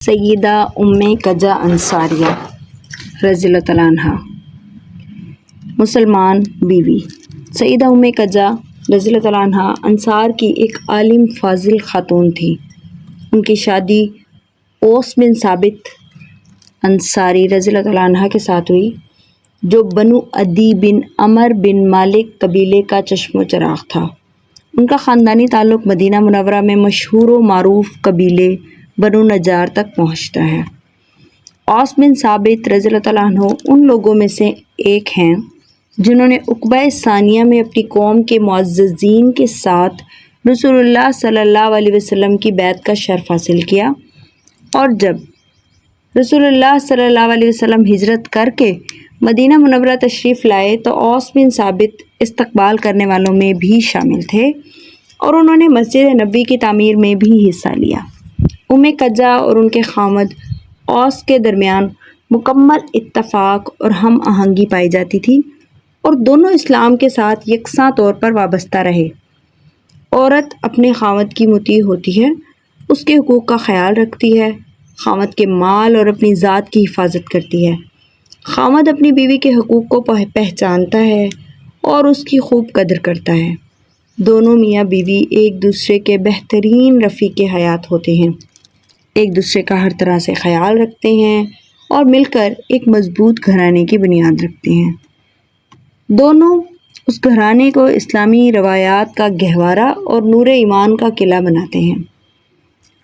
سیدہ ام کجا انصاریہ رضی اللہ تعالیٰ عنہا مسلمان بیوی۔ سیدہ ام کجا رضی اللہ تعالیٰ عنہا انصار کی ایک عالم فاضل خاتون تھی۔ ان کی شادی اوس بن ثابت انصاری رضی اللہ تعالیٰ عنہ کے ساتھ ہوئی، جو بنو عدی بن عمر بن مالک قبیلے کا چشم و چراغ تھا۔ ان کا خاندانی تعلق مدینہ منورہ میں مشہور و معروف قبیلے بنو نجار تک پہنچتا ہے۔ اوس بن ثابت رضی اللہ تعالیٰ عنہ ان لوگوں میں سے ایک ہیں جنہوں نے عقبہ ثانیہ میں اپنی قوم کے معززین کے ساتھ رسول اللہ صلی اللہ علیہ وسلم کی بیعت کا شرف حاصل کیا، اور جب رسول اللہ صلی اللہ علیہ وسلم ہجرت کر کے مدینہ منورہ تشریف لائے تو اوس بن ثابت استقبال کرنے والوں میں بھی شامل تھے، اور انہوں نے مسجد نبی کی تعمیر میں بھی حصہ لیا۔ ام کجا اور ان کے خامد اوس کے درمیان مکمل اتفاق اور ہم آہنگی پائی جاتی تھی، اور دونوں اسلام کے ساتھ یکساں طور پر وابستہ رہے۔ عورت اپنے خامد کی مطیع ہوتی ہے، اس کے حقوق کا خیال رکھتی ہے، خامد کے مال اور اپنی ذات کی حفاظت کرتی ہے۔ خامد اپنی بیوی کے حقوق کو پہچانتا ہے اور اس کی خوب قدر کرتا ہے۔ دونوں میاں بیوی ایک دوسرے کے بہترین رفیق حیات ہوتے ہیں، ایک دوسرے کا ہر طرح سے خیال رکھتے ہیں اور مل کر ایک مضبوط گھرانے کی بنیاد رکھتے ہیں۔ دونوں اس گھرانے کو اسلامی روایات کا گہوارہ اور نور ایمان کا قلعہ بناتے ہیں۔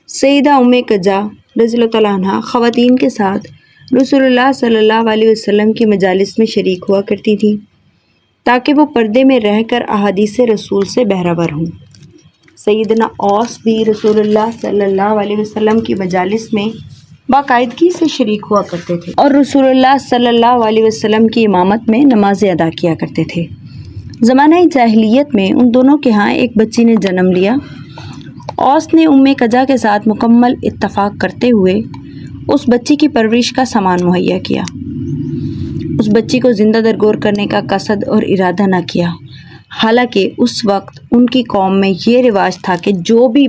سیدہ ام کجا رضی اللہ تعالیٰ عنہ خواتین کے ساتھ رسول اللہ صلی اللہ علیہ وسلم کی مجالس میں شریک ہوا کرتی تھی، تاکہ وہ پردے میں رہ کر احادیث رسول سے بہرہ ہوں۔ سیدنا اوس بھی رسول اللہ صلی اللہ علیہ وسلم کی مجالس میں باقاعدگی سے شریک ہوا کرتے تھے، اور رسول اللہ صلی اللہ علیہ وسلم کی امامت میں نمازیں ادا کیا کرتے تھے۔ زمانہ جاہلیت میں ان دونوں کے ہاں ایک بچی نے جنم لیا۔ اوس نے ام کجا کے ساتھ مکمل اتفاق کرتے ہوئے اس بچی کی پرورش کا سامان مہیا کیا۔ اس بچی کو زندہ درگور کرنے کا قصد اور ارادہ نہ کیا، حالانکہ اس وقت ان کی قوم میں یہ رواج تھا کہ جو بھی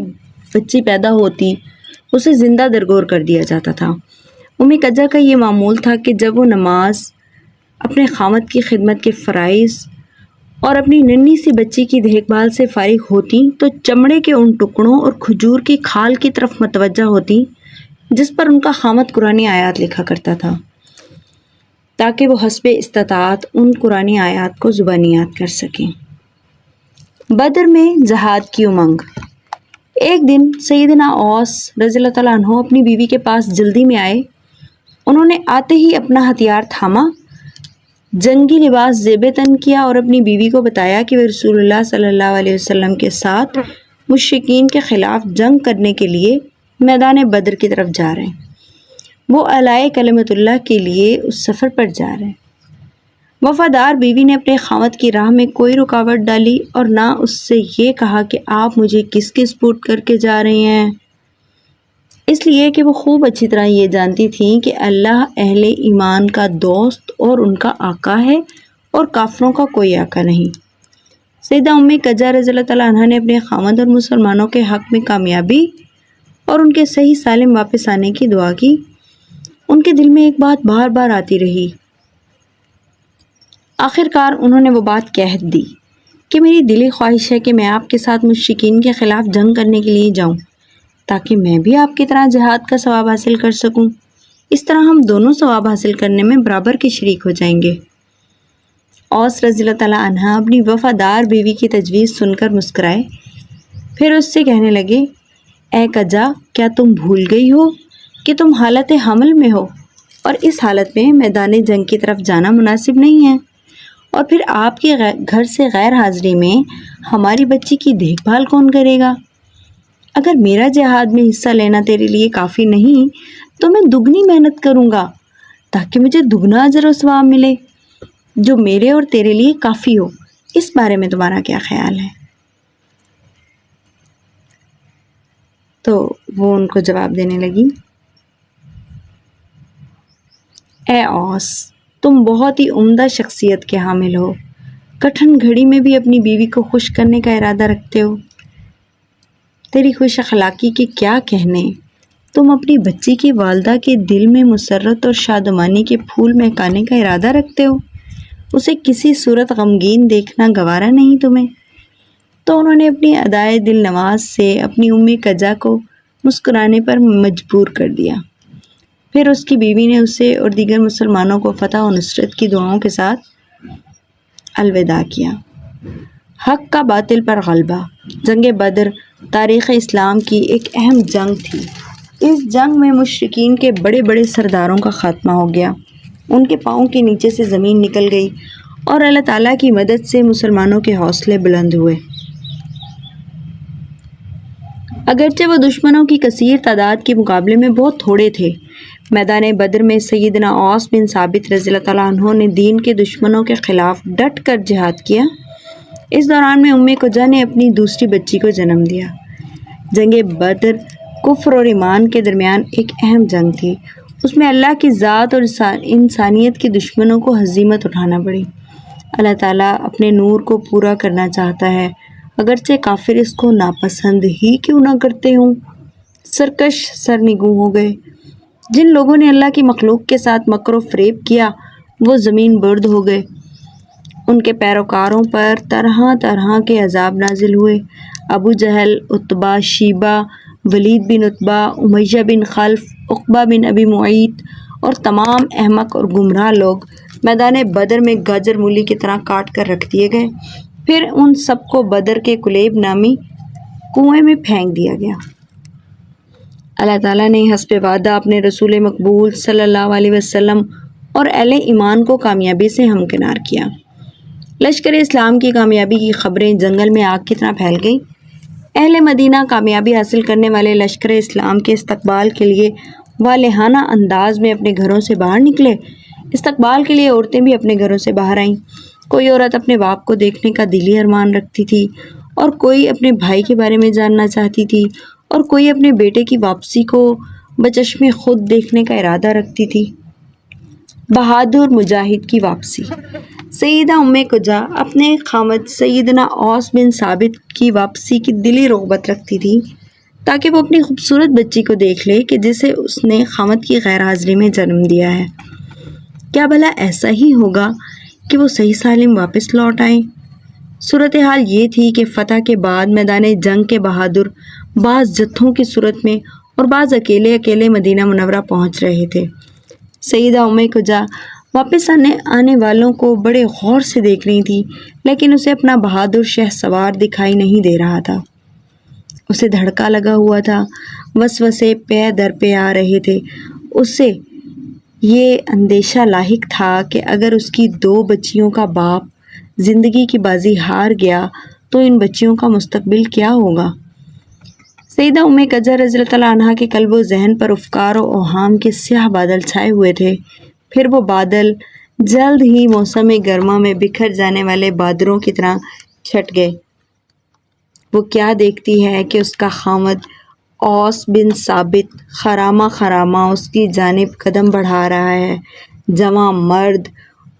بچی پیدا ہوتی اسے زندہ درگور کر دیا جاتا تھا۔ ام کجا کا یہ معمول تھا کہ جب وہ نماز، اپنے خامد کی خدمت کے فرائض اور اپنی ننھی سی بچی کی دیکھ بھال سے فارغ ہوتی تو چمڑے کے ان ٹکڑوں اور کھجور کی کھال کی طرف متوجہ ہوتی جس پر ان کا خامد قرآنی آیات لکھا کرتا تھا، تاکہ وہ حسب استطاعت ان قرآنی آیات کو زبانی یاد کر سکیں۔ بدر میں جہاد کی امنگ۔ ایک دن سیدنا اوس رضی اللہ تعالیٰ عنہ اپنی بیوی کے پاس جلدی میں آئے۔ انہوں نے آتے ہی اپنا ہتھیار تھاما، جنگی لباس زیب تن کیا اور اپنی بیوی کو بتایا کہ وہ رسول اللہ صلی اللہ علیہ وسلم کے ساتھ مشرکین کے خلاف جنگ کرنے کے لیے میدان بدر کی طرف جا رہے ہیں۔ وہ اعلاء کلمت اللہ کے لیے اس سفر پر جا رہے ہیں۔ وفادار بیوی نے اپنے خامد کی راہ میں کوئی رکاوٹ ڈالی اور نہ اس سے یہ کہا کہ آپ مجھے کس کے سپرد کر کے جا رہے ہیں، اس لیے کہ وہ خوب اچھی طرح یہ جانتی تھیں کہ اللہ اہل ایمان کا دوست اور ان کا آقا ہے اور کافروں کا کوئی آقا نہیں۔ سیدہ ام کجا رضی اللہ تعالیٰ عنہ نے اپنے خامد اور مسلمانوں کے حق میں کامیابی اور ان کے صحیح سالم واپس آنے کی دعا کی۔ ان کے دل میں ایک بات بار بار آتی رہی۔ آخر کار انہوں نے وہ بات کہہ دی کہ میری دلی خواہش ہے کہ میں آپ کے ساتھ مشرکین کے خلاف جنگ کرنے کے لیے جاؤں، تاکہ میں بھی آپ کی طرح جہاد کا ثواب حاصل کر سکوں۔ اس طرح ہم دونوں ثواب حاصل کرنے میں برابر کے شریک ہو جائیں گے۔ اوس رضی اللہ تعالیٰ عنہ اپنی وفادار بیوی کی تجویز سن کر مسکرائے، پھر اس سے کہنے لگے، اے کجا، کیا تم بھول گئی ہو کہ تم حالت حمل میں ہو، اور اس حالت میں میدان جنگ کی طرف جانا مناسب نہیں ہے، اور پھر آپ کے گھر سے غیر حاضری میں ہماری بچی کی دیکھ بھال کون کرے گا؟ اگر میرا جہاد میں حصہ لینا تیرے لیے کافی نہیں تو میں دگنی محنت کروں گا، تاکہ مجھے دگنا اجر و ثواب ملے، جو میرے اور تیرے لیے کافی ہو۔ اس بارے میں تمہارا کیا خیال ہے؟ تو وہ ان کو جواب دینے لگی، اے اوس، تم بہت ہی عمدہ شخصیت کے حامل ہو، کٹھن گھڑی میں بھی اپنی بیوی کو خوش کرنے کا ارادہ رکھتے ہو۔ تیری خوش اخلاقی کے کیا کہنے، تم اپنی بچی کی والدہ کے دل میں مسرت اور شادمانی کے پھول مہکانے کا ارادہ رکھتے ہو؟ اسے کسی صورت غمگین دیکھنا گوارا نہیں تمہیں؟ تو انہوں نے اپنی ادائے دل نواز سے اپنی کجا کو مسکرانے پر مجبور کر دیا۔ پھر اس کی بیوی نے اسے اور دیگر مسلمانوں کو فتح و نصرت کی دعاؤں کے ساتھ الوداع کیا۔ حق کا باطل پر غلبہ۔ جنگ بدر تاریخ اسلام کی ایک اہم جنگ تھی۔ اس جنگ میں مشرکین کے بڑے بڑے سرداروں کا خاتمہ ہو گیا، ان کے پاؤں کے نیچے سے زمین نکل گئی اور اللہ تعالیٰ کی مدد سے مسلمانوں کے حوصلے بلند ہوئے۔ اگرچہ وہ دشمنوں کی کثیر تعداد کے مقابلے میں بہت تھوڑے تھے۔ میدان بدر میں سیدنا اوس بن ثابت رضی اللہ تعالیٰ عنہ نے دین کے دشمنوں کے خلاف ڈٹ کر جہاد کیا۔ اس دوران میں کجا نے اپنی دوسری بچی کو جنم دیا۔ جنگ بدر کفر اور ایمان کے درمیان ایک اہم جنگ تھی۔ اس میں اللہ کی ذات اور انسانیت کے دشمنوں کو ہزیمت اٹھانا پڑی۔ اللہ تعالیٰ اپنے نور کو پورا کرنا چاہتا ہے، اگرچہ کافر اس کو ناپسند ہی کیوں نہ کرتے ہوں۔ سرکش سرنگوں ہو گئے۔ جن لوگوں نے اللہ کی مخلوق کے ساتھ مکر و فریب کیا وہ زمین برد ہو گئے۔ ان کے پیروکاروں پر طرح طرح کے عذاب نازل ہوئے۔ ابو جہل، عتبہ، شیبہ، ولید بن عتبہ، امیہ بن خلف، عقبہ بن ابی معیط اور تمام احمق اور گمراہ لوگ میدان بدر میں گاجر مولی کی طرح کاٹ کر رکھ دیے گئے۔ پھر ان سب کو بدر کے کلیب نامی کنویں میں پھینک دیا گیا۔ اللہ تعالیٰ نے حسب وعدہ اپنے رسول مقبول صلی اللہ علیہ وسلم اور اہل ایمان کو کامیابی سے ہمکنار کیا۔ لشکر اسلام کی کامیابی کی خبریں جنگل میں آگ کی طرح پھیل گئیں۔ اہل مدینہ کامیابی حاصل کرنے والے لشکر اسلام کے استقبال کے لیے والہانہ انداز میں اپنے گھروں سے باہر نکلے۔ استقبال کے لیے عورتیں بھی اپنے گھروں سے باہر آئیں۔ کوئی عورت اپنے باپ کو دیکھنے کا دلی ارمان رکھتی تھی، اور کوئی اپنے بھائی کے بارے میں جاننا چاہتی تھی، اور کوئی اپنے بیٹے کی واپسی کو بچشم خود دیکھنے کا ارادہ رکھتی تھی۔ بہادر مجاہد کی واپسی۔ سیدہ کجا اپنے خامد سیدنا اوس بن ثابت کی واپسی کی دلی رغبت رکھتی تھی تاکہ وہ اپنی خوبصورت بچی کو دیکھ لے کہ جسے اس نے خامد کی غیر حاضری میں جنم دیا ہے۔ کیا بھلا ایسا ہی ہوگا کہ وہ صحیح سالم واپس لوٹ آئیں؟ صورتحال یہ تھی کہ فتح کے بعد میدان جنگ کے بہادر بعض جتھوں کی صورت میں اور بعض اکیلے اکیلے مدینہ منورہ پہنچ رہے تھے۔ سیدہ کجا واپس آنے والوں کو بڑے غور سے دیکھ رہی تھی، لیکن اسے اپنا بہادر شہ سوار دکھائی نہیں دے رہا تھا۔ اسے دھڑکا لگا ہوا تھا، وسوسے پے در پہ آ رہے تھے۔ اسے یہ اندیشہ لاحق تھا کہ اگر اس کی 2 بچیوں کا باپ زندگی کی بازی ہار گیا تو ان بچیوں کا مستقبل کیا ہوگا۔ سیدہ کجا رضی اللہ تعالیٰ عنہ کے قلب و ذہن پر افکار و اوہام کے سیاہ بادل چھائے ہوئے تھے۔ پھر وہ بادل جلد ہی موسم گرما میں بکھر جانے والے بادروں کی طرح چھٹ گئے۔ وہ کیا دیکھتی ہے کہ اس کا خامد اوس بن ثابت خرامہ خرامہ اس کی جانب قدم بڑھا رہا ہے۔ جوان مرد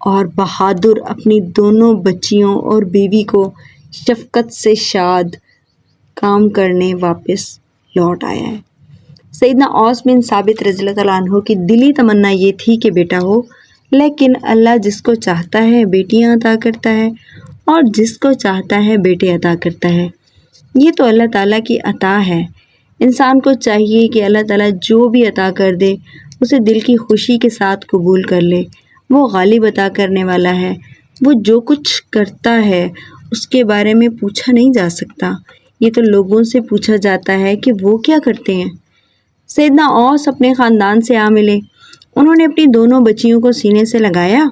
اور بہادر اپنی دونوں بچیوں اور بیوی کو شفقت سے شاد کام کرنے واپس لوٹ آیا ہے۔ سیدنا اوس بن ثابت رضی اللہ تعالیٰ عنہ کی دلی تمنا یہ تھی کہ بیٹا ہو، لیکن اللہ جس کو چاہتا ہے بیٹیاں عطا کرتا ہے اور جس کو چاہتا ہے بیٹے عطا کرتا ہے۔ یہ تو اللہ تعالیٰ کی عطا ہے۔ انسان کو چاہیے کہ اللہ تعالیٰ جو بھی عطا کر دے اسے دل کی خوشی کے ساتھ قبول کر لے۔ وہ غالب عطا کرنے والا ہے۔ وہ جو کچھ کرتا ہے اس کے بارے میں پوچھا نہیں جا سکتا، یہ تو لوگوں سے پوچھا جاتا ہے کہ وہ کیا کرتے ہیں۔ سیدنا اوس اپنے خاندان سے آ ملے۔ انہوں نے اپنی دونوں بچیوں کو سینے سے لگایا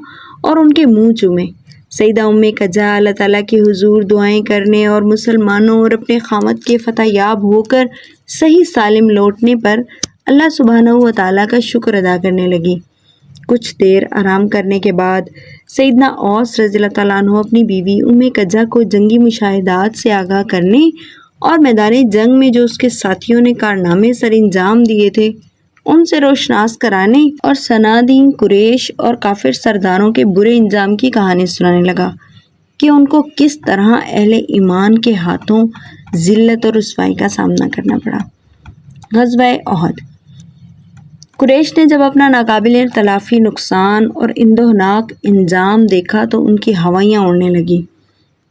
اور ان کے منہ چومے۔ سیدہ کجا اللہ تعالیٰ کے حضور دعائیں کرنے اور مسلمانوں اور اپنے خامد کے فتح یاب ہو کر صحیح سالم لوٹنے پر اللہ سبحانہ و تعالیٰ کا شکر ادا کرنے لگی۔ کچھ دیر آرام کرنے کے بعد سیدنا اوس رضی اللہ تعالیٰ عنہ اپنی بیوی کجا کو جنگی مشاہدات سے آگاہ کرنے اور میدان جنگ میں جو اس کے ساتھیوں نے کارنامے سر انجام دیے تھے ان سے روشناس کرانے اور صنادین قریش اور کافر سرداروں کے برے انجام کی کہانی سنانے لگا کہ ان کو کس طرح اہل ایمان کے ہاتھوں ذلت اور رسوائی کا سامنا کرنا پڑا۔ غزوہ احد۔ قریش نے جب اپنا ناقابل تلافی نقصان اور اندوہناک انجام دیکھا تو ان کی ہوائیاں اڑنے لگیں۔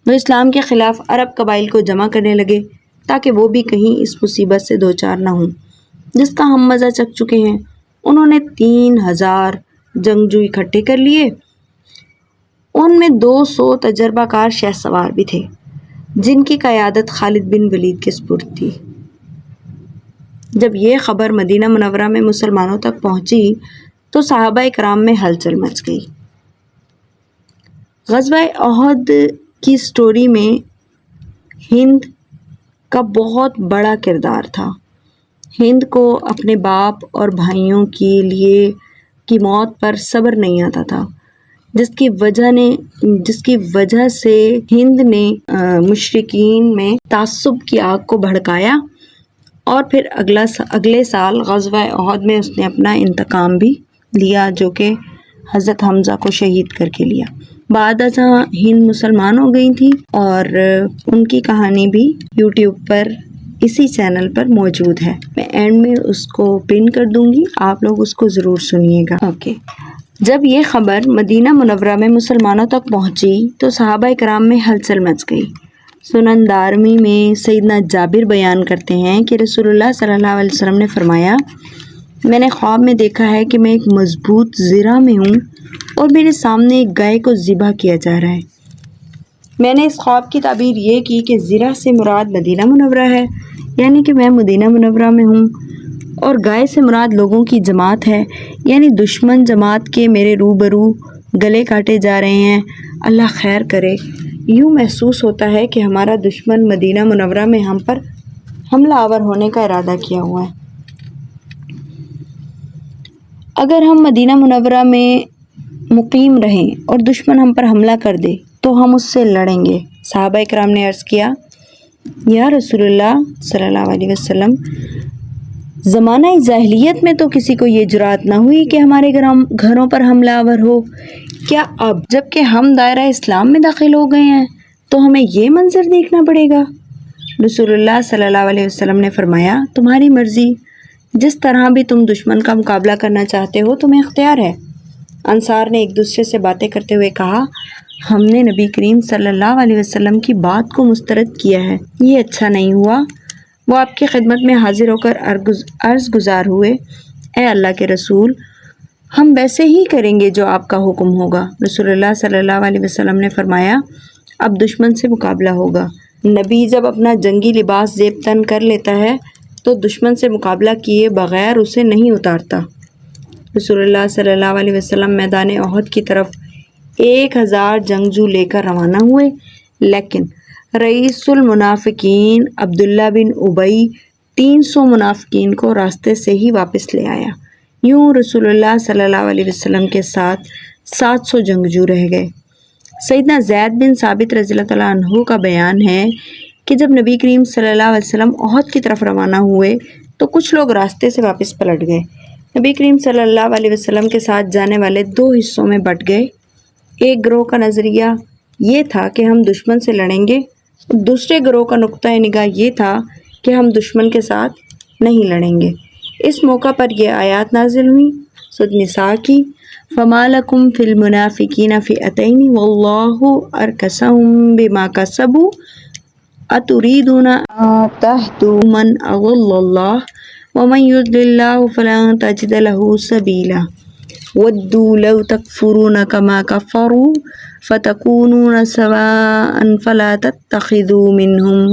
وہ اسلام کے خلاف عرب قبائل کو جمع کرنے لگے تاکہ وہ بھی کہیں اس مصیبت سے دوچار نہ ہوں جس کا ہم مزہ چکھ چکے ہیں۔ انہوں نے 3000 جنگجو اکٹھے کر لیے۔ ان میں 200 تجربہ کار شہ سوار بھی تھے جن کی قیادت خالد بن ولید کے سپرد تھی۔ جب یہ خبر مدینہ منورہ میں مسلمانوں تک پہنچی تو صحابہ کرام میں ہلچل مچ گئی۔ غزوہ احد کی سٹوری میں ہند کا بہت بڑا کردار تھا۔ ہند کو اپنے باپ اور بھائیوں کی موت پر صبر نہیں آتا تھا، جس کی وجہ سے ہند نے مشرکین میں تعصب کی آگ کو بھڑکایا اور پھر اگلے سال غزوہ احد میں اس نے اپنا انتقام بھی لیا، جو کہ حضرت حمزہ کو شہید کر کے لیا۔ بعد ازاں ہند مسلمان ہو گئی تھی اور ان کی کہانی بھی یوٹیوب پر اسی چینل پر موجود ہے۔ میں اینڈ میں اس کو پن کر دوں گی، آپ لوگ اس کو ضرور سنیے گا۔ اوکے، جب یہ خبر مدینہ منورہ میں مسلمانوں تک پہنچی تو صحابہ کرام میں ہلچل مچ گئی۔ سنن دارمی میں سیدنا جابر بیان کرتے ہیں کہ رسول اللہ صلی اللہ علیہ وسلم نے فرمایا، میں نے خواب میں دیکھا ہے کہ میں ایک مضبوط زرہ میں ہوں اور میرے سامنے ایک گائے کو ذبح کیا جا رہا ہے۔ میں نے اس خواب کی تعبیر یہ کی کہ زرہ سے مراد مدینہ منورہ ہے، یعنی کہ میں مدینہ منورہ میں ہوں، اور گائے سے مراد لوگوں کی جماعت ہے، یعنی دشمن جماعت کے میرے روبرو گلے کاٹے جا رہے ہیں۔ اللہ خیر کرے، یوں محسوس ہوتا ہے کہ ہمارا دشمن مدینہ منورہ میں ہم پر حملہ آور ہونے کا ارادہ کیا ہوا ہے۔ اگر ہم مدینہ منورہ میں مقیم رہیں اور دشمن ہم پر حملہ کر دے تو ہم اس سے لڑیں گے۔ صحابہ کرام نے عرض کیا، یا رسول اللہ صلی اللہ علیہ وسلم، زمانہ جاہلیت میں تو کسی کو یہ جرأت نہ ہوئی کہ ہمارے گھروں پر حملہ آور ہو، کیا اب جب کہ ہم دائرہ اسلام میں داخل ہو گئے ہیں تو ہمیں یہ منظر دیکھنا پڑے گا؟ رسول اللہ صلی اللہ علیہ وسلم نے فرمایا، تمہاری مرضی، جس طرح بھی تم دشمن کا مقابلہ کرنا چاہتے ہو تمہیں اختیار ہے۔ انصار نے ایک دوسرے سے باتیں کرتے ہوئے کہا، ہم نے نبی کریم صلی اللہ علیہ وسلم کی بات کو مسترد کیا ہے، یہ اچھا نہیں ہوا۔ وہ آپ کی خدمت میں حاضر ہو کر عرض گزار ہوئے، اے اللہ کے رسول، ہم ویسے ہی کریں گے جو آپ کا حکم ہوگا۔ رسول اللہ صلی اللہ علیہ وسلم نے فرمایا، اب دشمن سے مقابلہ ہوگا۔ نبی جب اپنا جنگی لباس زیب تن کر لیتا ہے تو دشمن سے مقابلہ کیے بغیر اسے نہیں اتارتا۔ رسول اللہ صلی اللہ علیہ وسلم میدان احد کی طرف 1000 جنگجو لے کر روانہ ہوئے، لیکن رئیس المنافقین عبداللہ بن ابی 300 منافقین کو راستے سے ہی واپس لے آیا۔ یوں رسول اللہ صلی اللہ علیہ وسلم کے ساتھ 700 جنگجو رہ گئے۔ سیدنا زید بن ثابت رضی اللہ تعالیٰ عنہ کا بیان ہے کہ جب نبی کریم صلی اللہ علیہ وسلم احد کی طرف روانہ ہوئے تو کچھ لوگ راستے سے واپس پلٹ گئے۔ نبی کریم صلی اللہ علیہ وسلم کے ساتھ جانے والے 2 حصوں میں بٹ گئے۔ ایک گروہ کا نظریہ یہ تھا کہ ہم دشمن سے لڑیں گے، دوسرے گروہ کا نقطۂ نگاہ یہ تھا کہ ہم دشمن کے ساتھ نہیں لڑیں گے۔ اس موقع پر یہ آیات نازل ہوئی، سورۃ نساء کی، فَمَا لَكُمْ فِي الْمُنَافِقِينَ فِئَتَيْنِ وَاللَّهُ أَرْكَسَهُم بِمَا كَسَبُوا أَتُرِيدُونَ أَن تَهْدُوا مَنْ أَضَلَّ اللَّهُ وَمَن يُضْلِلِ اللَّهُ فَلَن تَجِدَ لَهُ سَبِيلًا وَدُّوا لَوْ تَكْفُرُونَ كَمَا كَفَرُوا فَتَكُونُونَ سَوَاءً فَلَا تَتَّخِذُوا مِنْهُمْ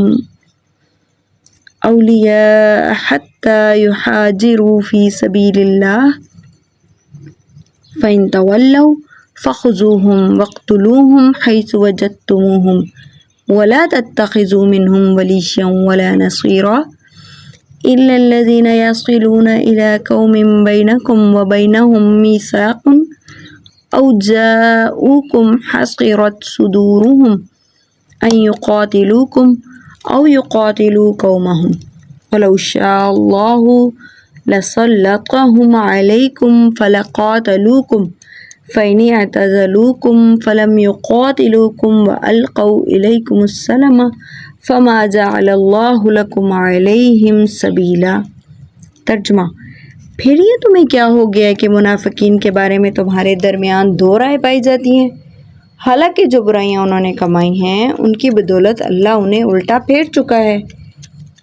أَوْلِيَاءَ حَتَّى يُهَاجِرُوا فِي سَبِيلِ اللَّهِ فَإِن تَوَلَّوْا فَخُذُوهُمْ وَاقْتُلُوهُمْ حَيْثُ وَجَدتُّمُوهُمْ وَلَا تَتَّخِذُوا مِنْهُمْ وَلِيًّا وَلَا نَصِيرًا إِلَّا الَّذِينَ يَصِلُونَ إِلَى قَوْمٍ بَيْنَكُمْ وَبَيْنَهُم مِّيثَاقٌ أَوْ جَاءُوكُمْ حَصِرَتْ صُدُورُهُمْ أَن يُقَاتِلُوكُمْ أَوْ يُقَاتِلُوا قَوْمَهُمْ وَلَوْ شَاءَ اللَّهُ لَسَلَّطَهُمْ عَلَيْكُمْ فَلَقَاتَلُوكُمْ فَإِنِ اعْتَزَلُوكُمْ فَلَمْ يُقَاتِلُوكُمْ وَأَلْقَوْا إِلَيْكُمُ السَّلَمَ فَمَا جَعَلَ اللَّهُ لَكُمْ عَلَيْهِمْ سَبِيلًا۔ ترجمہ، پھر یہ تمہیں کیا ہو گیا ہے کہ منافقین کے بارے میں تمہارے درمیان دو رائے پائی جاتی ہیں؟ حالانکہ جو برائیاں انہوں نے کمائی ہیں ان کی بدولت اللہ انہیں الٹا پھیر چکا ہے۔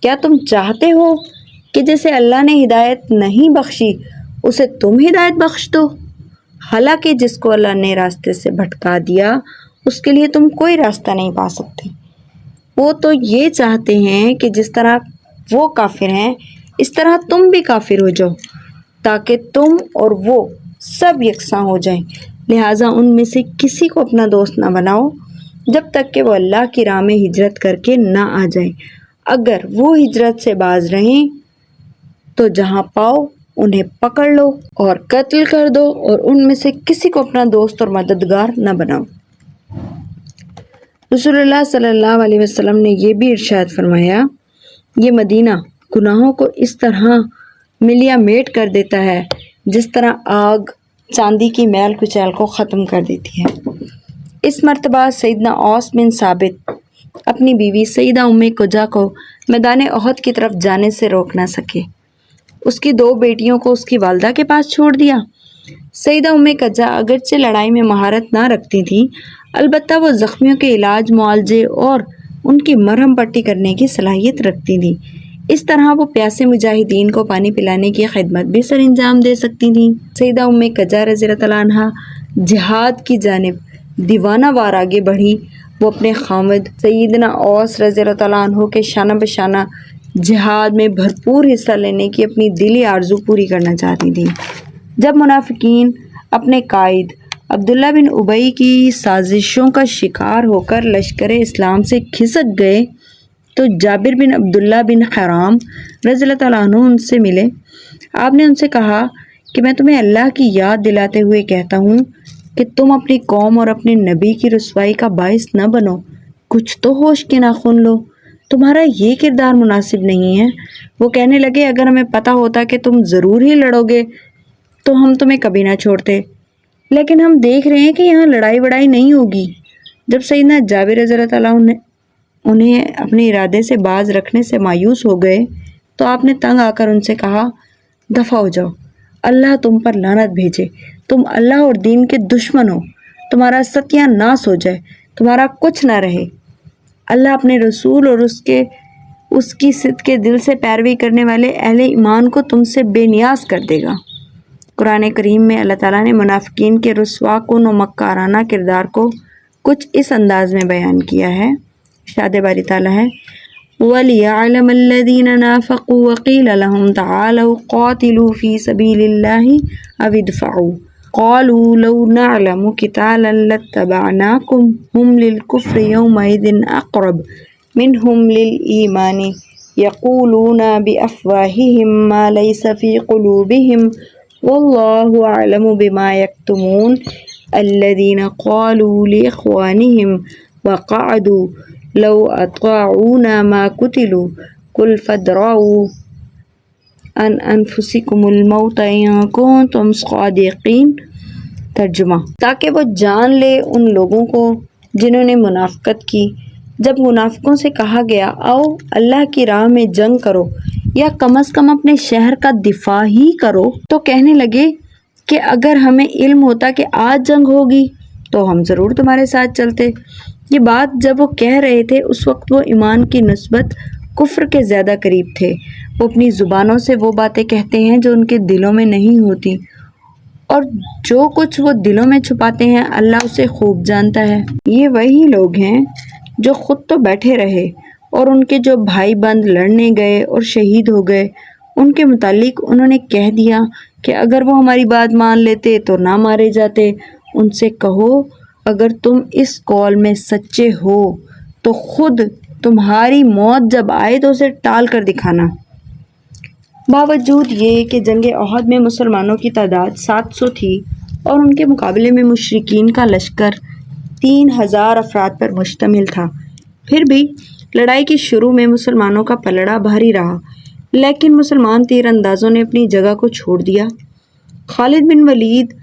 کیا تم چاہتے ہو کہ جسے اللہ نے ہدایت نہیں بخشی اسے تم ہدایت بخش دو؟ حالانکہ جس کو اللہ نے راستے سے بھٹکا دیا اس کے لیے تم کوئی راستہ نہیں پا سکتے۔ وہ تو یہ چاہتے ہیں کہ جس طرح وہ کافر ہیں اس طرح تم بھی کافر ہو جاؤ تاکہ تم اور وہ سب یکساں ہو جائیں۔ لہٰذا ان میں سے کسی کو اپنا دوست نہ بناؤ جب تک کہ وہ اللہ کی راہ میں ہجرت کر کے نہ آ جائیں۔ اگر وہ ہجرت سے باز رہیں تو جہاں پاؤ انہیں پکڑ لو اور قتل کر دو، اور ان میں سے کسی کو اپنا دوست اور مددگار نہ بناؤ۔ رسول اللہ صلی اللہ علیہ وسلم نے یہ بھی ارشاد فرمایا، یہ مدینہ گناہوں کو اس طرح ملیا میٹ کر دیتا ہے جس طرح آگ چاندی کی میل کچیل کو ختم کر دیتی ہے۔ اس مرتبہ سیدنا اوس بن ثابت اپنی بیوی سیدہ ام کجا کو میدان احد کی طرف جانے سے روک نہ سکے۔ اس کی دو بیٹیوں کو اس کی والدہ کے پاس چھوڑ دیا۔ سیدہ ام کجا اگرچہ لڑائی میں مہارت نہ رکھتی تھیں، البتہ وہ زخمیوں کے علاج، معالجے اور ان کی مرہم پٹی کرنے کی صلاحیت رکھتی تھیں۔ اس طرح وہ پیاسے مجاہدین کو پانی پلانے کی خدمت بھی سر انجام دے سکتی تھیں۔ سیدہ ام کجا رضی اللہ عنہا جہاد کی جانب دیوانہ وار آگے بڑھی۔ وہ اپنے خامد سیدنا اوس رضی اللہ عنہ کے شانہ بشانہ جہاد میں بھرپور حصہ لینے کی اپنی دلی آرزو پوری کرنا چاہتی تھیں۔ جب منافقین اپنے قائد عبداللہ بن ابی کی سازشوں کا شکار ہو کر لشکر اسلام سے کھسک گئے تو جابر بن عبداللہ بن حرام رضی اللہ عنہ ان سے ملے۔ آپ نے ان سے کہا کہ میں تمہیں اللہ کی یاد دلاتے ہوئے کہتا ہوں کہ تم اپنی قوم اور اپنے نبی کی رسوائی کا باعث نہ بنو، کچھ تو ہوش کے ناخن لو، تمہارا یہ کردار مناسب نہیں ہے۔ وہ کہنے لگے، اگر ہمیں پتہ ہوتا کہ تم ضرور ہی لڑو گے تو ہم تمہیں کبھی نہ چھوڑتے، لیکن ہم دیکھ رہے ہیں کہ یہاں لڑائی وڑائی نہیں ہوگی۔ جب سیدنا جابر رضی اللہ عنہ انہیں اپنے ارادے سے باز رکھنے سے مایوس ہو گئے تو آپ نے تنگ آ کر ان سے کہا، دفع ہو جاؤ، اللہ تم پر لعنت بھیجے، تم اللہ اور دین کے دشمن ہو، تمہارا ستیہ ناس ہو جائے، تمہارا کچھ نہ رہے۔ اللہ اپنے رسول اور اس کی صدق دل سے پیروی کرنے والے اہل ایمان کو تم سے بے نیاز کر دے گا۔ قرآن کریم میں اللہ تعالیٰ نے منافقین کے رسوا کن و مکارانہ کردار کو کچھ اس انداز میں بیان کیا ہے۔ ارشاد باری تعالیٰ ہے، وَلِيَعْلَمَ الَّذِينَ نَافَقُوا وَقِيلَ لَهُمْ تَعَالَوْا قَاتِلُوا فِي سَبِيلِ اللَّهِ أَوِ ادْفَعُوا قَالُوا لَوْ نَعْلَمُ قِتَالًا لَاتَّبَعْنَاكُمْ هُمْ لِلْكُفْرِ يَوْمَئِذٍ أَقْرَبُ مِنْهُمْ لِلْإِيمَانِ يَقُولُونَ بِأَفْوَاهِهِمْ مَا لَيْسَ فِي قُلُوبِهِمْ وَاللَّهُ أَعْلَمُ بِمَا يَكْتُمُونَ الَّذِينَ قَالُوا لِإِخْوَانِهِمْ وَقَعَدُوا لو اطاعونا ما قتلوا قل فادرؤوا عن انفسکم الموت ان کنتم صادقین۔ ترجمہ، تاکہ وہ جان لے ان لوگوں کو جنہوں نے منافقت کی۔ جب منافقوں سے کہا گیا آؤ اللہ کی راہ میں جنگ کرو یا کم از کم اپنے شہر کا دفاع ہی کرو، تو کہنے لگے کہ اگر ہمیں علم ہوتا کہ آج جنگ ہوگی تو ہم ضرور تمہارے ساتھ چلتے۔ یہ بات جب وہ کہہ رہے تھے اس وقت وہ ایمان کی نسبت کفر کے زیادہ قریب تھے۔ وہ اپنی زبانوں سے وہ باتیں کہتے ہیں جو ان کے دلوں میں نہیں ہوتی، اور جو کچھ وہ دلوں میں چھپاتے ہیں اللہ اسے خوب جانتا ہے۔ یہ وہی لوگ ہیں جو خود تو بیٹھے رہے اور ان کے جو بھائی بند لڑنے گئے اور شہید ہو گئے، ان کے متعلق انہوں نے کہہ دیا کہ اگر وہ ہماری بات مان لیتے تو نہ مارے جاتے۔ ان سے کہو اگر تم اس قول میں سچے ہو تو خود تمہاری موت جب آئے تو اسے ٹال کر دکھانا۔ باوجود یہ کہ جنگ احد میں مسلمانوں کی تعداد 700 تھی اور ان کے مقابلے میں مشرکین کا لشکر 3000 افراد پر مشتمل تھا، پھر بھی لڑائی کے شروع میں مسلمانوں کا پلڑا بھاری رہا، لیکن مسلمان تیر اندازوں نے اپنی جگہ کو چھوڑ دیا۔ خالد بن ولید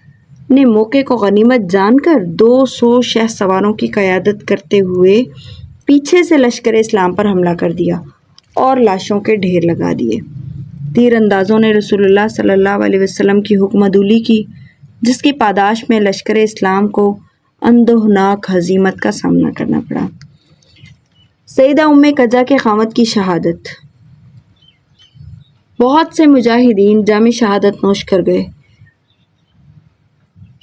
نے موقع کو غنیمت جان کر 200 شہ سواروں کی قیادت کرتے ہوئے پیچھے سے لشکر اسلام پر حملہ کر دیا اور لاشوں کے ڈھیر لگا دیے۔ تیر اندازوں نے رسول اللہ صلی اللہ علیہ وسلم کی حکم عدولی کی، جس کی پاداش میں لشکر اسلام کو اندوہناک ہزیمت کا سامنا کرنا پڑا۔ سیدہ ام قجہ کے خاوند کی شہادت۔ بہت سے مجاہدین جام شہادت نوش کر گئے۔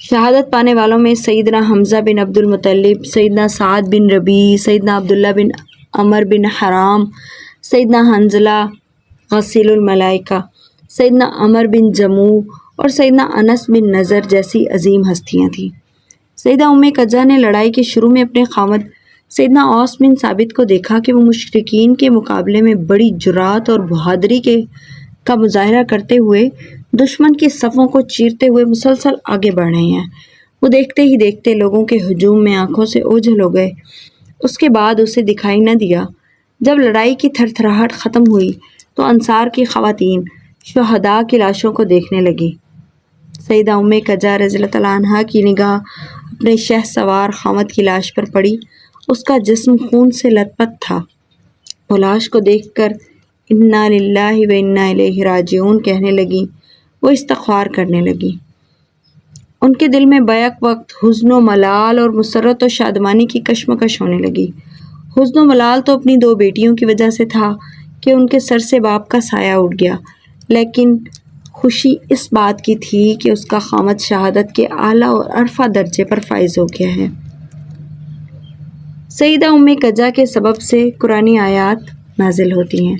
شہادت پانے والوں میں سیدنا حمزہ بن عبد المطلب، سیدنا سعد بن ربیع، سیدنا عبداللہ بن عمر بن حرام، سیدنا حنظلہ غسیل الملائکہ، سیدنا عمر بن جموع اور سیدنا انس بن نضر جیسی عظیم ہستیاں تھیں۔ سیدہ ام قجہ نے لڑائی کے شروع میں اپنے خاوند سیدنا اوس بن ثابت کو دیکھا کہ وہ مشرکین کے مقابلے میں بڑی جرات اور بہادری کا مظاہرہ کرتے ہوئے دشمن کی صفوں کو چیرتے ہوئے مسلسل آگے بڑھ رہے ہیں۔ وہ دیکھتے ہی دیکھتے لوگوں کے ہجوم میں آنکھوں سے اوجھل ہو گئے۔ اس کے بعد اسے دکھائی نہ دیا۔ جب لڑائی کی تھر تھراہٹ ختم ہوئی تو انصار کی خواتین شہداء کی لاشوں کو دیکھنے لگی۔ سیدہ ام قجہ رضی اللہ تعالیٰ عنہا کی نگاہ اپنے شہ سوار خاوند کی لاش پر پڑی۔ اس کا جسم خون سے لت پت تھا۔ وہ لاش کو دیکھ کر انا للہ و انا الیہ راجعون کہنے لگی۔ وہ استغفار کرنے لگی۔ ان کے دل میں بیک وقت حزن و ملال اور مسرت و شادمانی کی کشمکش ہونے لگی۔ حزن و ملال تو اپنی دو بیٹیوں کی وجہ سے تھا کہ ان کے سر سے باپ کا سایہ اٹھ گیا، لیکن خوشی اس بات کی تھی کہ اس کا خاوند شہادت کے اعلیٰ اور عرفہ درجے پر فائز ہو گیا ہے۔ سیدہ ام قجہ کے سبب سے قرآنی آیات نازل ہوتی ہیں۔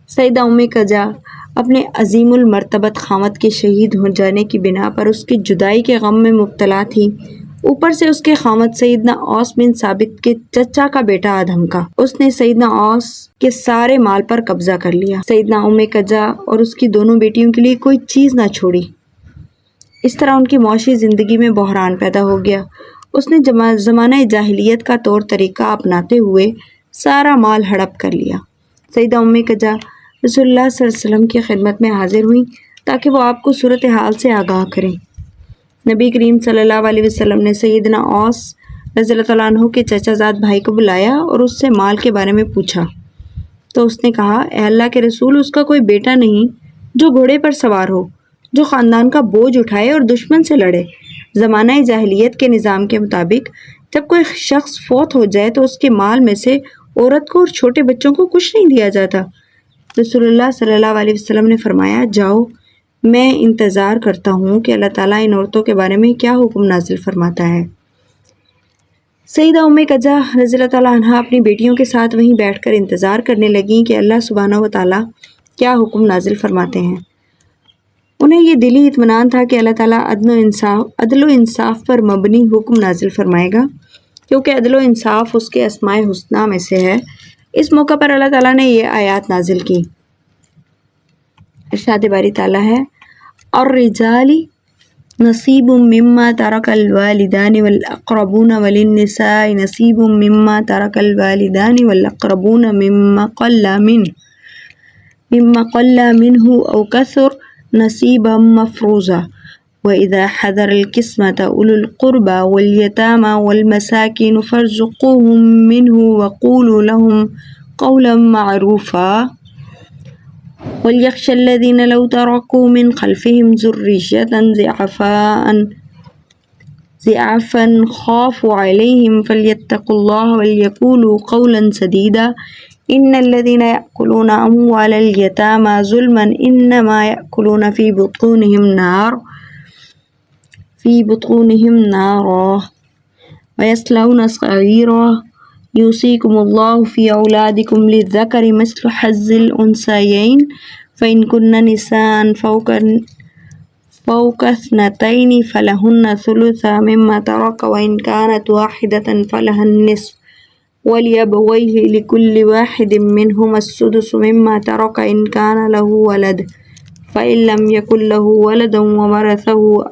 سیدہ ام قجہ اپنے عظیم المرتبت خاوند کے شہید ہو جانے کی بنا پر اس کی جدائی کے غم میں مبتلا تھی۔ اوپر سے اس کے خاوند سیدنا اوس بن ثابت کے چچا کا بیٹا ادھم کا، اس نے سیدنا اوس کے سارے مال پر قبضہ کر لیا۔ سیدنا ام قجہ اور اس کی دونوں بیٹیوں کے لیے کوئی چیز نہ چھوڑی۔ اس طرح ان کی معاشی زندگی میں بحران پیدا ہو گیا۔ اس نے زمانہ جاہلیت کا طور طریقہ اپناتے ہوئے سارا مال ہڑپ کر لیا۔ سیدہ ام قجہ رسول اللہ صلی اللہ علیہ وسلم کی خدمت میں حاضر ہوئیں تاکہ وہ آپ کو صورتحال سے آگاہ کریں۔ نبی کریم صلی اللہ علیہ وسلم نے سیدنا اوس رضی اللہ تعالیٰ عنہ کے چچا زاد بھائی کو بلایا اور اس سے مال کے بارے میں پوچھا تو اس نے کہا، اے اللہ کے رسول، اس کا کوئی بیٹا نہیں جو گھوڑے پر سوار ہو، جو خاندان کا بوجھ اٹھائے اور دشمن سے لڑے۔ زمانہ جاہلیت کے نظام کے مطابق جب کوئی شخص فوت ہو جائے تو اس کے مال میں سے عورت کو اور چھوٹے بچوں کو کچھ نہیں دیا جاتا۔ رسول اللہ صلی اللہ علیہ وسلم نے فرمایا، جاؤ، میں انتظار کرتا ہوں کہ اللہ تعالیٰ ان عورتوں کے بارے میں کیا حکم نازل فرماتا ہے۔ سیدہ ام قجہ رضی اللہ تعالیٰ عنہا اپنی بیٹیوں کے ساتھ وہیں بیٹھ کر انتظار کرنے لگیں کہ اللہ سبحانہ و تعالیٰ کیا حکم نازل فرماتے ہیں۔ انہیں یہ دلی اطمینان تھا کہ اللہ تعالیٰ عدل و انصاف پر مبنی حکم نازل فرمائے گا، کیونکہ عدل و انصاف اس کے اسماء حسنیٰ میں سے ہے۔ اس موقع پر اللہ تعالیٰ نے یہ آیات نازل کی۔ ارشاد باری تعالیٰ ہے، الرجال نصیب مما ترک الوالدان والاقربون وللنساء نصیب مما ترک الوالدان والاقربون مما قل منه او کثر نصیبا مفروضا وإذا حضر القسمة أولو القربى واليتامى والمساكين فارزقوهم منه وقولوا لهم قولا معروفا وليخشى الذين لو تركوا من خلفهم ذرية ضعفا خافوا عليهم فليتقوا الله وليقولوا قولا سديدا إن الذين يأكلون أموال اليتامى ظلما إنما يأكلون في بطونهم نارا ويصلون سعيرا يوصيكم الله في أولادكم للذكر مثل حظ الأنثيين فإن كن نساء فوق اثنتين فلهن ثلث مما ترك وإن كانت واحدة فلها النصف ولأبويه لكل واحد منهما السدس مما ترك إن كان له ولد فإن لم يكن له ولد وورثه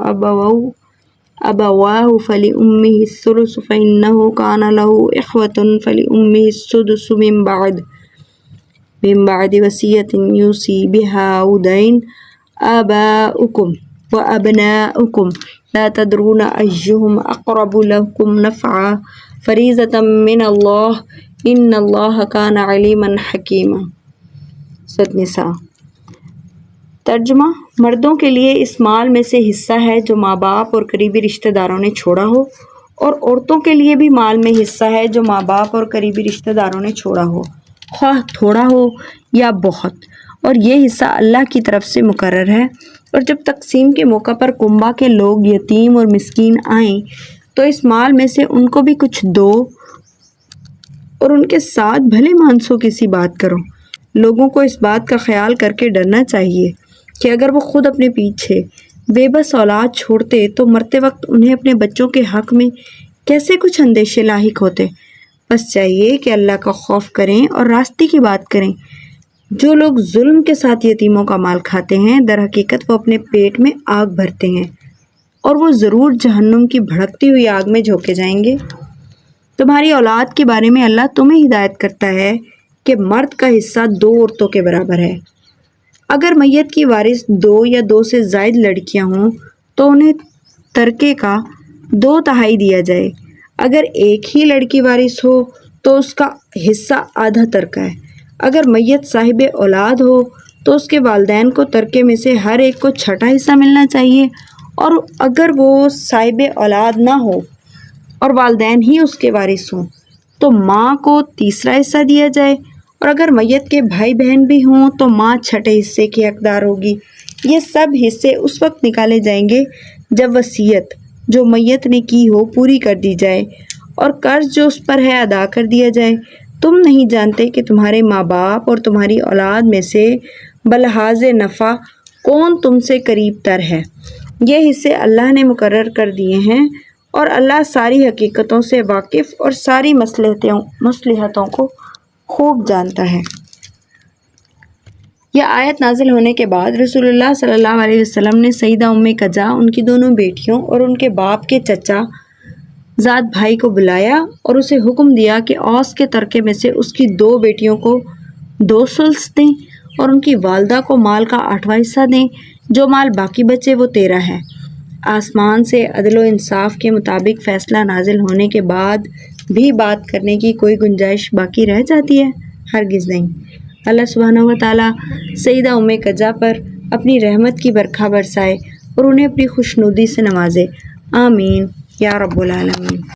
أبواه فلأمه الثلث فإنه كان له إخوة فلأمه السدس من بعد وصية يوصي بها أو دين آباؤكم وأبناؤكم لا تدرون أيهم أقرب لكم نفعا فریضۃ من اللہ ان اللہ کان علیما حکیما۔ سورۃ نساء۔ ترجمہ: مردوں کے لیے اس مال میں سے حصہ ہے جو ماں باپ اور قریبی رشتہ داروں نے چھوڑا ہو، اور عورتوں کے لیے بھی مال میں حصہ ہے جو ماں باپ اور قریبی رشتہ داروں نے چھوڑا ہو، خواہ تھوڑا ہو یا بہت، اور یہ حصہ اللہ کی طرف سے مقرر ہے۔ اور جب تقسیم کے موقع پر کنبہ کے لوگ یتیم اور مسکین آئیں تو اس مال میں سے ان کو بھی کچھ دو اور ان کے ساتھ بھلے مانسوں کی سی بات کرو۔ لوگوں کو اس بات کا خیال کر کے ڈرنا چاہیے کہ اگر وہ خود اپنے پیچھے بے بس اولاد چھوڑتے تو مرتے وقت انہیں اپنے بچوں کے حق میں کیسے کچھ اندیشے لاحق ہوتے۔ بس چاہیے کہ اللہ کا خوف کریں اور راستے کی بات کریں۔ جو لوگ ظلم کے ساتھ یتیموں کا مال کھاتے ہیں، در حقیقت وہ اپنے پیٹ میں آگ بھرتے ہیں اور وہ ضرور جہنم کی بھڑکتی ہوئی آگ میں جھونکے جائیں گے۔ تمہاری اولاد کے بارے میں اللہ تمہیں ہدایت کرتا ہے کہ مرد کا حصہ 2 عورتوں کے برابر ہے۔ اگر میت کی وارث 2 یا 2 سے زائد لڑکیاں ہوں تو انہیں ترکے کا 2/3 دیا جائے۔ اگر ایک ہی لڑکی وارث ہو تو اس کا حصہ آدھا ترکہ ہے۔ اگر میت صاحب اولاد ہو تو اس کے والدین کو ترکے میں سے ہر ایک کو 6واں حصہ ملنا چاہیے، اور اگر وہ صاحب اولاد نہ ہو اور والدین ہی اس کے وارث ہوں تو ماں کو 3واں حصہ دیا جائے، اور اگر میت کے بھائی بہن بھی ہوں تو ماں 6 حصے کی حقدار ہوگی۔ یہ سب حصے اس وقت نکالے جائیں گے جب وصیت جو میت نے کی ہو پوری کر دی جائے اور قرض جو اس پر ہے ادا کر دیا جائے۔ تم نہیں جانتے کہ تمہارے ماں باپ اور تمہاری اولاد میں سے بلحاظ نفع کون تم سے قریب تر ہے۔ یہ حصے اللہ نے مقرر کر دیے ہیں، اور اللہ ساری حقیقتوں سے واقف اور ساری مصلحتوں کو خوب جانتا ہے۔ یہ آیت نازل ہونے کے بعد رسول اللہ صلی اللہ علیہ وسلم نے سیدہ قزہ، ان کی دونوں بیٹیوں اور ان کے باپ کے چچا زاد بھائی کو بلایا اور اسے حکم دیا کہ اوس کے ترکے میں سے اس کی 2 بیٹیوں کو 2 ثلث دیں اور ان کی والدہ کو مال کا 8واں حصہ دیں۔ جو مال باقی بچے وہ 13 ہے۔ آسمان سے عدل و انصاف کے مطابق فیصلہ نازل ہونے کے بعد بھی بات کرنے کی کوئی گنجائش باقی رہ جاتی ہے؟ ہرگز نہیں۔ اللہ سبحانہ و تعالیٰ سیدہ قزہ پر اپنی رحمت کی برکھا برسائے اور انہیں اپنی خوشنودی سے نوازے۔ آمین یا رب العالمین۔